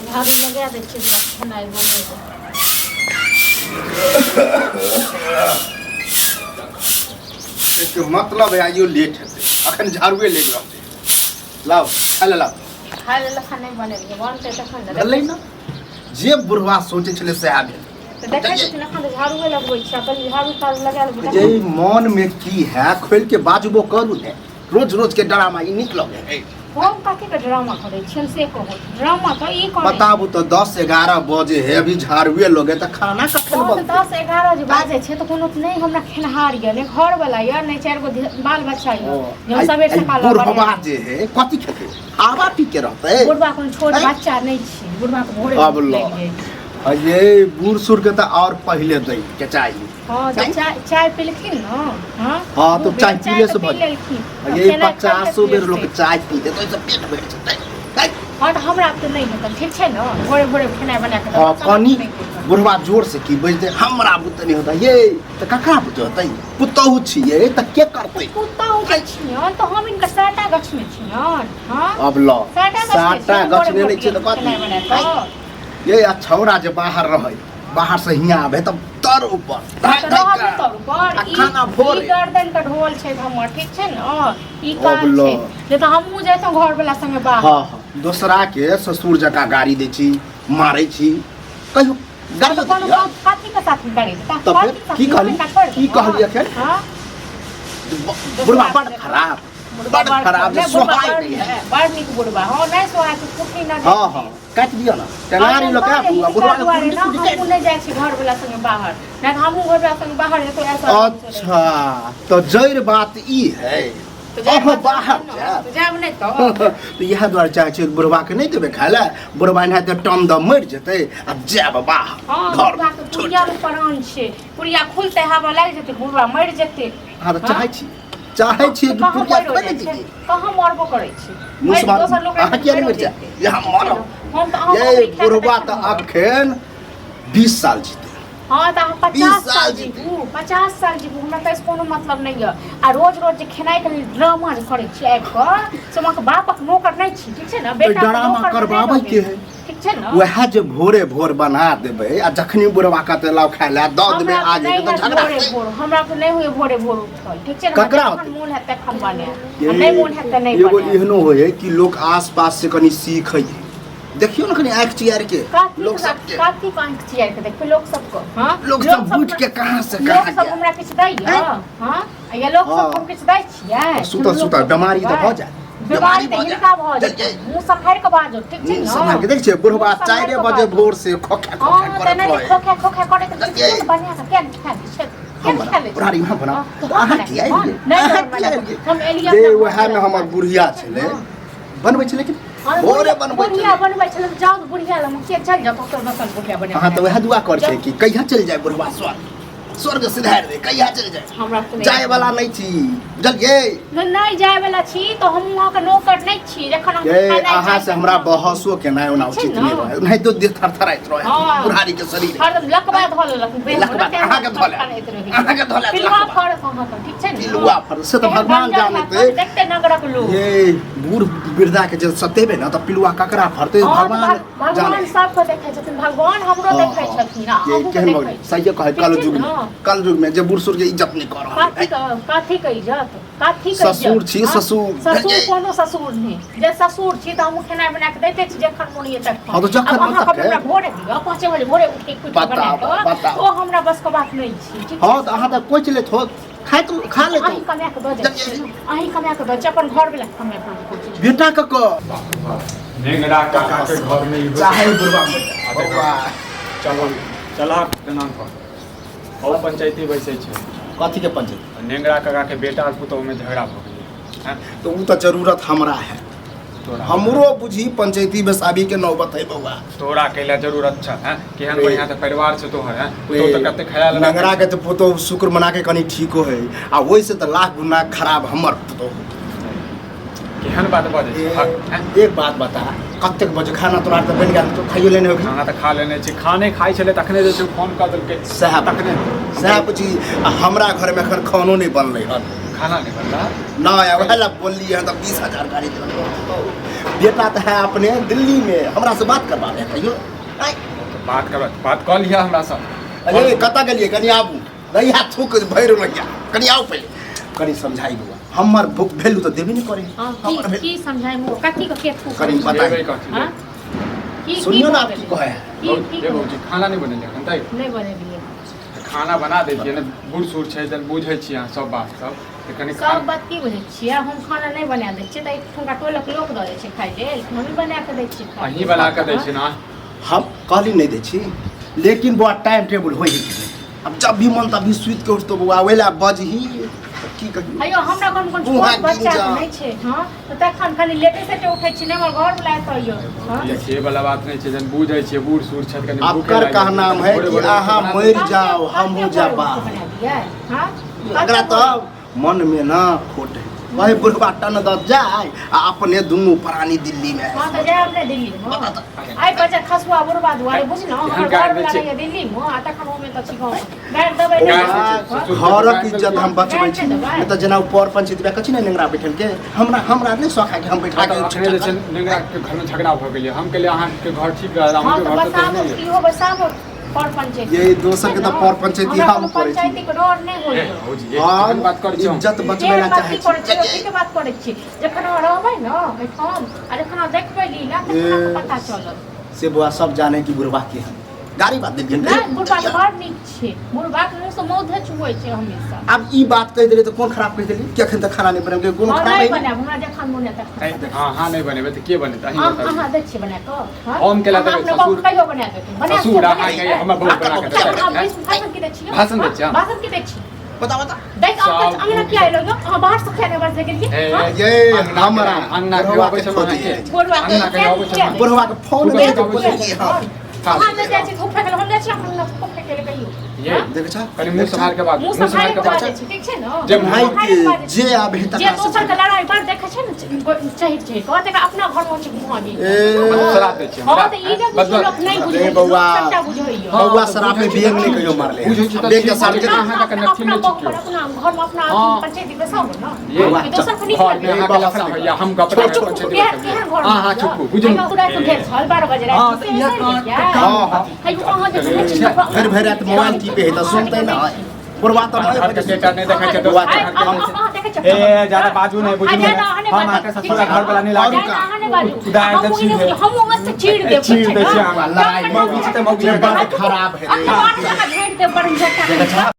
झाड़ू लगा दै छियै खेनाइ बनबै मतलब है आइयो लेट हेतै अखन झाड़ुए लेट रहतै लाओ खाइ ले लाओ खाइ ले लखन नहि बनेलियै बनतै तखन ने भेलै ना जे बुढ़वा सोचै छलै सएह भेल तऽ देखै छथिन एखन तऽ झाड़ुए लगबै छियै अपन झाड़ू ताड़ू लगा लेबै जे मन में की है खोल के बाजबो करू ने रोज रोज के ड्रामा ई नीक लगे है हम कथीके ड्रामा करै छियनि से कहू ड्रामा तऽ ई करै बताबू तो 10-11 बजे है अभी झाड़ुए लगे तो खाना कखन बनतै 10-11 जे बाजै छै तऽ कोनो नहि हमरा खेनहार यऽ ने घर वाला यऽ ने 4 गो बाल बच्चा यऽ जो सबेर सकाल बुढ़वा जे है कथी खेतै आवा पी के रहतै बुढ़वा कोनो छोट बच्चा नहीं छी बुढ़वा के भोरे अब लो ये बूढ़ सूढ़ के तो और पहले दै के चाहिए हां तो चाय पीलखिन न हां तो चाय पीले से भले ये 50 बेर लोग चाय पीते तो इससे पेट भर जतै हां तो हमरा तो नहीं होता ठीक छै न भोरे भोरे खाना बना के हां कनी बुढ़वा जोर से की बजते हमरा बुत नहीं होता ये तो ककरा बुत होतै पुतहु छियै त के करतै पुतहु के छियन तो हम इनका साटा गछ में छियन हां अब लो साटा गछ में नहीं छै त कथी ये छौरा जे बाहर रहे बाहर से हियां आबे तब तर ऊपर खाना भोर गर्दन का ढोल छै हमर ठीक छै न ई काज छै जे त हमहु जैतो घर वाला संगे बाहर हां दोसरा के ससुर जका गाड़ी दै छी मारै छी कहियो गाड़ी कथी के साथ गाड़ी तब की कहली अखन बुढ़वा बड़ खराब जे सोहाय नहीं है बड़ नीक बुढ़वा हां नहीं सोहाय तो कुटी ना हां हां काट दियो ना टेंगारी लोग का बुढ़वा के हम नहीं जाय छी घर वाला संगे बाहर नहीं हमहु घर वाला संगे बाहर तो ऐसा अच्छा तो जैर बात ई है ओहो बाहर जाब नहीं तो यह द्वारा चाहे छै बुढ़वा के नहीं देबे खाय ले बुढ़वा नहीं तो टम द मर जेतै आ जाब बाहर घर पुरिया में प्राण छै पुरिया खुलते हवा लाग जेतै बुढ़वा मर जेतै हां तो चाहे छी कि पुरिया बने दी कहां मरबो करै छी दोसर लोग अहाँ किया नहीं मर जाए यहां मरब ये बुढ़वा तो अखन 20 साल जीते हां त हम 50 साल जीबू 50 साल जीबू हमरा त कोनो मतलब नहीं है आ रोज रोज जे खेनाइ के ड्रामा करै छी आबि क से हमर बापक नौकर नहीं छी ठीक छै न बेटा ड्रामा करबाबै के है ठीक छै न वह जे भोरे भोर बना देबै आ जखनी बुढ़वा कहते लाओ खाय ले द देबै आगे के तो झगड़ा हमरा तो नहीं हुए भोरे भोर उठल ठीक छै न ककरा मोन है तखन बने नहीं मोन है त नहीं बने एगो एहनो होय कि लोग आस-पास से कनी सीखै देखियो न कनी आंख चियार के लोग सब के काती आंख चियार के देखियो लोग सब को हां लोग सब बुझ के कहां से कहां लोग सब हमरा किछ दै हां ये लोग सब हम किछ दै छियै सुता बीमारी त भ जाय बीमारी त हिनका भ जाय मुंह सफार के बाजो ठीक छै न समझ के देख छै बुढ़वा 4 बजे भोर से खोखा करत रहे खोखा करे त बढ़िया से केन छै बुढ़ारी में बना अहाँ की आइए हम एलिया वह में हमर बुढ़िया छले बनबै छले कि भोरे बुढ़िया बनबै छले जाओ बुढ़िया ल मुखिया चल जाओ तो नसल बुढ़िया बने हां तो वह दुआ कर छै कि कहिया चल जाए बुढ़वा स्वर्ग सिधार दे कहिया चल जाए हमरा त जाए वाला नहीं छी जलिए नहीं जाए वाला छी तो हम वहां के नौकर नहीं छी जखन हम अहाँ से हमरा बहसो के नहीं होना उचित नहीं रहे नहीं तो देह थरथराइत रहे बुढ़ारी के शरीर हरदम लकबा धल लखन अहाँ के धले पिलुआ फड़ कहां त ठीक छै न पिलुआ फड़ से तो भगवान जानते देखते नगरक लोग ये बूढ़ वृद्धा के जब सतेबे ना तो पिलुआ ककरा फड़ते भगवान भगवान सबको देखै छथिन भगवान हमरो देखै छथिन ये केहन सही कहे कल युग में जे बूढ़ सूढ़ के इज्जत नहीं कर रहा काथी के इज्जत काथी के ससुर छी ससुर कोनो ससुर नहीं जे ससुर छी त हम खाना बना के देते छी जखन मोनिए तक हां तो जखन हमरा भोरे दियो 5 बजे भोरे उठ के कुछ बना दो ओ हमरा बस के बात नहीं छी ठीक हां तो अहाँ त कोच ले थो खाए तो खा ले तो अही कमा के दो अही कमा के दो अपन घर वाला कमा के बेटा क नेंगरा काका के घर में चाहे बुढ़वा बउआ चला नाम पर और पंचायती बैसे छै कथी के पंचायत नेंगरा काका के बेटा और पुतोह में झगड़ा भ गेलै तो उ त जरूरत हमरा है हमरो बुझी पंचायती बेसाबी के नौबत है बउआ तोरा कैला जरूरत छ हैं केहन बढ़िया त परिवार छ तो है पुतोह त कते ख्याल नेंगरा के तो पुतोह शुक्र मना के कनी ठीको है आ ओइ से त लाख गुना खराब हमर पुतोह केहन बात बाजे एक बात बता कतेक बजे खाना तोरा त बन गेल तो खाइयो लेने हो खाना त खा लेने छी खाने खाइ छले तखने जे फोन क देलकै साहब तखने साहब जी हमरा घर में एखन खानो नहीं बनलै हन खाना नहीं बन रहा। ना वह बोलली है तो 20,000 गाड़ी देलक। बेटा तो है अपने दिल्ली में, हमरा से बात करवा ले कहियो। बात कह लिया हमरा सब। अरे कता गेलिए कनी आबू, नहीं हाथ थूक भैर लगिया, कनी आओ पहले, कनी समझाई बुआ। हमर भूख भेलू तो देबे नहीं करे। हां की समझाई मो कथी के केथू कनी बताई। हां सुनियो ना आप की कहे है। ये बाबूजी खाना नहीं बनेले हन ताई। नहीं बनेलिए। खाना बना दे छियै ने, बूढ़ सूढ़ छै त बुझै छियै अहाँ सब बात सब। कनी सब बात की बुझै छियै, हम खाना नहीं बना दै छियै त एक ठुमका टोलक लोक द दै छै खाइ लेल, हम ही बना के दै छियै खाइ। अहीं बना के दै छियै ना। हम कहली नहीं दे छी, लेकिन बुआ टाइम टेबल होई है। अब जब भी मन तभी सुइत के उठतो बुआ वेला बजही की कही। अयो हमरा कोन छोट बच्चा नहीं छै। हां त तखन खाली लेटे से उठै छी, नहीं हमर घर बुलाए त अइयो। हां ये वाला बात नहीं छै, जन बुझै छियै बूढ़ सूढ़ छै कनी भूख आपकर का नाम है कि आहा मर जाओ हम हो जाबा। हां अगरा तो मन में ना खोट है, वही बुढ़वा टन द जाए आ अपने दुनू प्राणी दिल्ली में। हां त जाए अपने दिल्ली में आई बच्चा खसुआ बुढ़वा दुआरे बुझ न हमर घर बुलाए दिल्ली में आ तखन ओमे त छी गाँव गाड़ देबै नहीं। घरक इज्जत हम बचबै छी, नहीं त जना ऊपर पंचायत में कछि नहीं नेंगरा बैठल के हमरा नहीं शौक है कि हम बैठा के अखने जे छै नेंगरा के घर में झगड़ा भ गेलै। हम कहलिए अहाँ के घर ठीक रह, हम के घर त नहीं इहो बसाबो पर पंचायत ये दोसर के त पर पंचायत हम करे छी। पंचायत के डर नहीं होय। भौजी ये बात कर छी। इज्जत बचबै ला चाहे छी। के बात करै छी, जखन रहबै न एठम आ जखन देखबै लीला तखन पता चलत। से बुआ सब जाने की बुढ़वा के हम गाड़ी बात देलिए नहीं बुढ़वा के बड़ नीक छै, बुढ़वा के मुंह से मौधे चुबै छै हमेशा। अब ई बात कह देले तो कौन खराब कह देली कि अखन तक खाना नहीं बने के गुण खराब नहीं है। बना हमरा जखन मोने तक। हां हां नहीं बनेबे त के बनेत अहीं बताउ। हां दै छी बना के। हम केला देबै ससुर कहियो बना दे बना ससुर अहाँ के हमर बहुत बना के देबै। भाषण की दै छी, भाषण दै छी। भाषण की दै छी बता बता देख आप अंगना क्या आइलो यो हां बाहर से खाने बस गेलिए। हां ये हमरा अन्ना के आबै छै वहां के अन्ना के आबै छै बुढ़वा के फोन दे के बोलिए। हां हां मैं जाय छी धूप फेकल हम जाय छी अपन धूप फेकल कहियो। ये देख छ कनी मुंह संभाल के बात, मुंह संभाल के बात ठीक छै न। जब भाई के जे आबे तक जे दोसर के लड़ाई बार देखे छै न चाहिए छै कहते का अपना घर में छै घुमाबी। शराब दै छै। हां त ई जे लोग नहीं बुझै ए बौआ सबटा बुझैयो। बौआ शराब में बेग नहीं कहियो मारले। बेग के साथ के अहाँ का नथी में चिक्यो। अपना घर में अपना पंचायत बसाओ न। ये दोसर को नहीं घर में अहाँ के लफड़ा भैया हम गपरा के पंचायत में। हां हां चुप बुझू पूरा तो घेर छल 12 बजे रात। हां त ये हां है वहां जे भर भर रात मोबाइल की पे है तो सुनते ना बुढ़वा तो घर के बेटा नहीं देखै छै दोस्त घर के। ए ज्यादा बाजू नहीं बुझू हम आके ससुर घर वाला नहीं लागे उदाय दे छी हम ओमे से चीड़ दे छी हम लड़ाई मौगी छै त मौगी बात खराब है। घेर दे बड़ झटका।